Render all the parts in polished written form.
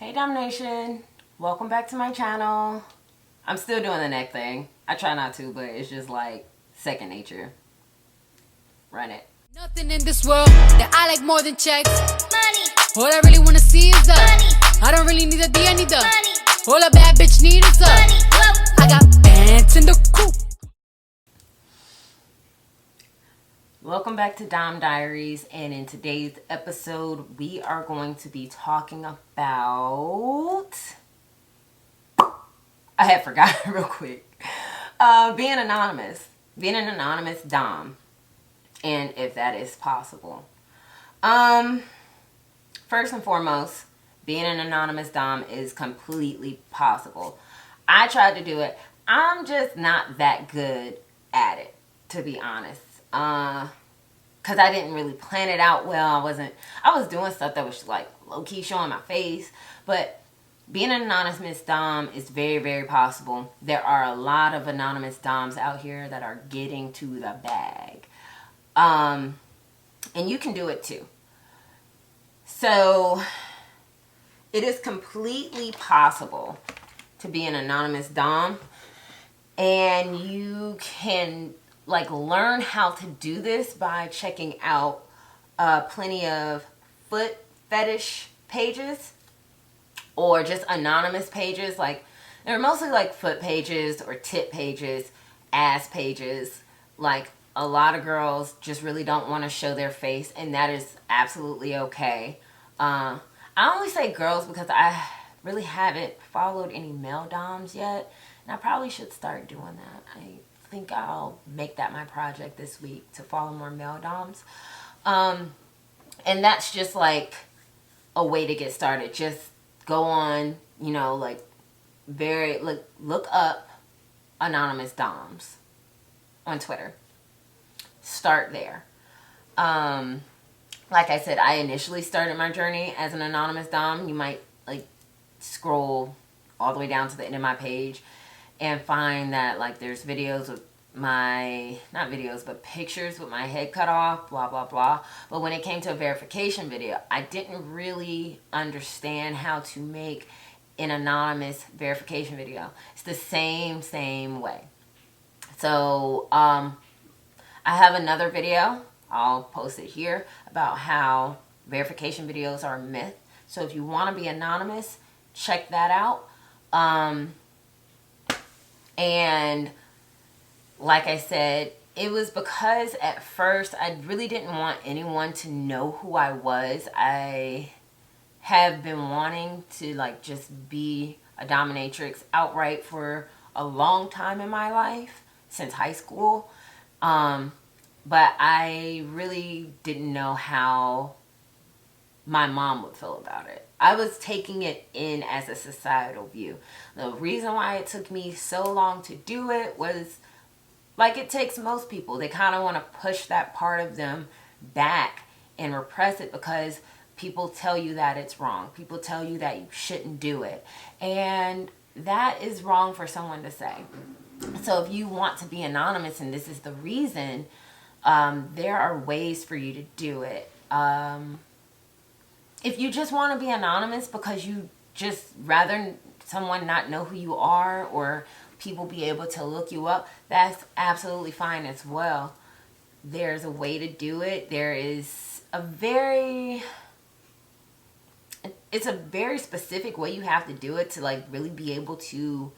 Hey Domination, welcome back to my channel. I'm still doing the neck thing. I try not to, but it's just like second nature. Run it. Nothing in this world that I like more than checks. Money. All I really wanna see is the money. I don't really need a D, I need the money. All a bad bitch need is the money. I got bands in the coop. Welcome back to Domme Diaries, and in today's episode we are going to be talking about, I had forgotten real quick, being anonymous, being an anonymous Dom, and if that is possible. First and foremost, being an anonymous Dom is completely possible. I tried to do it. I'm just not that good at it, to be honest. Cause I didn't really plan it out well. I was doing stuff that was like low-key showing my face, but being an anonymous Dom is very, very possible. There are a lot of anonymous Doms out here that are getting to the bag. And you can do it too. So it is completely possible to be an anonymous Dom, and you can like learn how to do this by checking out plenty of foot fetish pages or just anonymous pages. Like they're mostly like foot pages or tit pages, ass pages. Like a lot of girls just really don't want to show their face, and that is absolutely okay. I only say girls because I really haven't followed any male Doms yet, and I probably should start doing that. I think I'll make that my project this week to follow more male Doms. And that's just like a way to get started. Just go on, like look up anonymous Doms on Twitter. Start there. Like I said, I initially started my journey as an anonymous Dom. You might like scroll all the way down to the end of my page and find that like there's videos of not videos, but pictures with my head cut off, blah, blah, blah. But when it came to a verification video, I didn't really understand how to make an anonymous verification video. It's the same way. So, I have another video, I'll post it here, about how verification videos are a myth. So if you want to be anonymous, check that out. And like I said, it was because at first I really didn't want anyone to know who I was. I have been wanting to like just be a dominatrix outright for a long time in my life, since high school. But I really didn't know how my mom would feel about it. I was taking it in as a societal view. The reason why it took me so long to do it was like it takes most people. They kind of want to push that part of them back and repress it because people tell you that it's wrong. People tell you that you shouldn't do it. And that is wrong for someone to say. So if you want to be anonymous and this is the reason, there are ways for you to do it. If you just want to be anonymous because you just rather someone not know who you are or people be able to look you up, that's absolutely fine as well. There's a way to do it. It's a very specific way you have to do it to like really be able to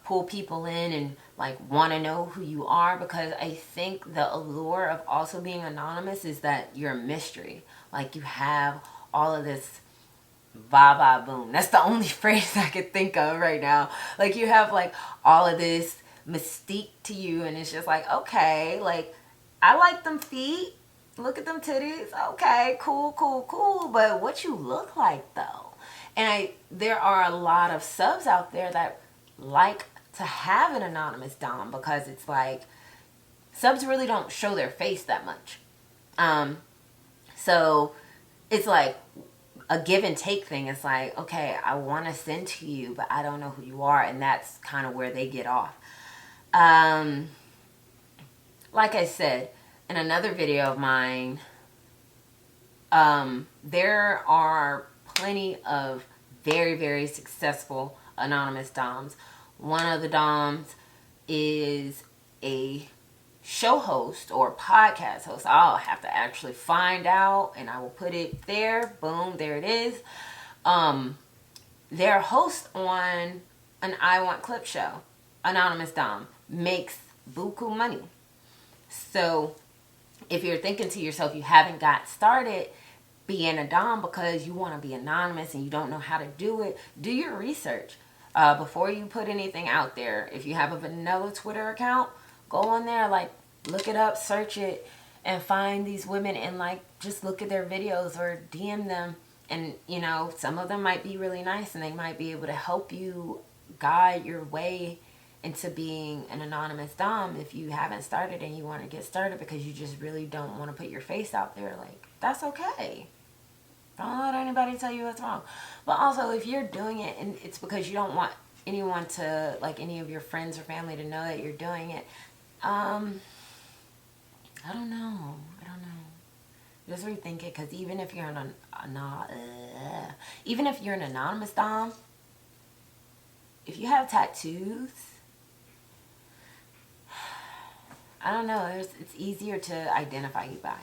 pull people in and like want to know who you are, because I think the allure of also being anonymous is that you're a mystery. Like you have all of this ba boom. That's the only phrase I could think of right now. Like you have like all of this mystique to you, and it's just like, okay, like I like them feet. Look at them titties. Okay, cool. But what you look like though? And there are a lot of subs out there that like to have an anonymous Dom because it's like subs really don't show their face that much. So it's like a give and take thing. It's like, okay, I want to send to you, but I don't know who you are. And that's kind of where they get off. Like I said, in another video of mine, there are plenty of very, very successful anonymous doms. One of the doms is a show host or podcast host. I'll have to actually find out, and I will put it there. Boom, there it is. Their host on an I Want Clip show, anonymous dom, makes buku money. So if you're thinking to yourself you haven't got started being a dom because you want to be anonymous and you don't know how to do it, do your research before you put anything out there. If you have a vanilla Twitter account, go on there, like, look it up, search it, and find these women and, like, just look at their videos or DM them. And, you know, some of them might be really nice and they might be able to help you guide your way into being an anonymous dom. If you haven't started and you want to get started because you just really don't want to put your face out there, like, that's okay. Don't let anybody tell you what's wrong. But also, if you're doing it and it's because you don't want anyone to, like, any of your friends or family to know that you're doing it, I don't know. Just rethink it, because even if you're an anonymous dom, if you have tattoos, I don't know, it's easier to identify you by.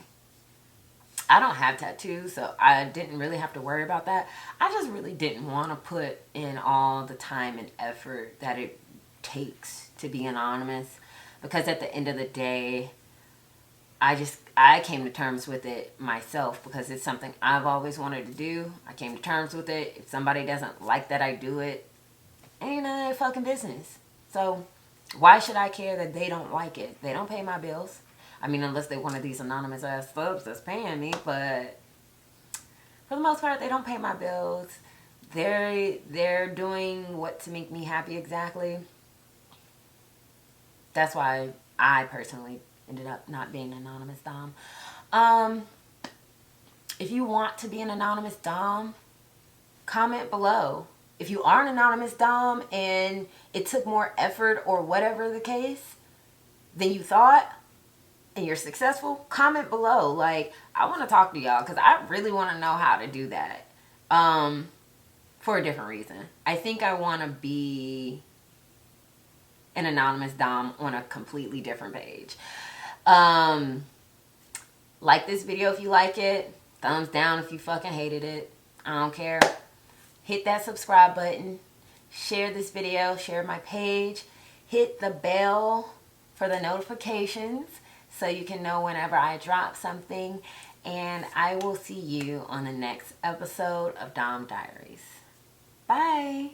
I don't have tattoos, so I didn't really have to worry about that. I just really didn't want to put in all the time and effort that it takes to be anonymous, because at the end of the day, I came to terms with it myself because it's something I've always wanted to do. I came to terms with it. If somebody doesn't like that I do it, ain't none of their fucking business. So why should I care that they don't like it? They don't pay my bills. I mean, unless they're one of these anonymous ass subs that's paying me, but for the most part, they don't pay my bills. They're doing what to make me happy exactly. That's why I personally ended up not being an anonymous dom. If you want to be an anonymous dom, comment below. If you are an anonymous dom and it took more effort or whatever the case than you thought, and you're successful, comment below. Like, I want to talk to y'all because I really want to know how to do that. For a different reason. I think I want to be an anonymous dom on a completely different page. Like this video if you like it. Thumbs down if you fucking hated it. I don't care. Hit that subscribe button. Share this video. Share my page. Hit the bell for the notifications so you can know whenever I drop something. And I will see you on the next episode of Dom Diaries. Bye.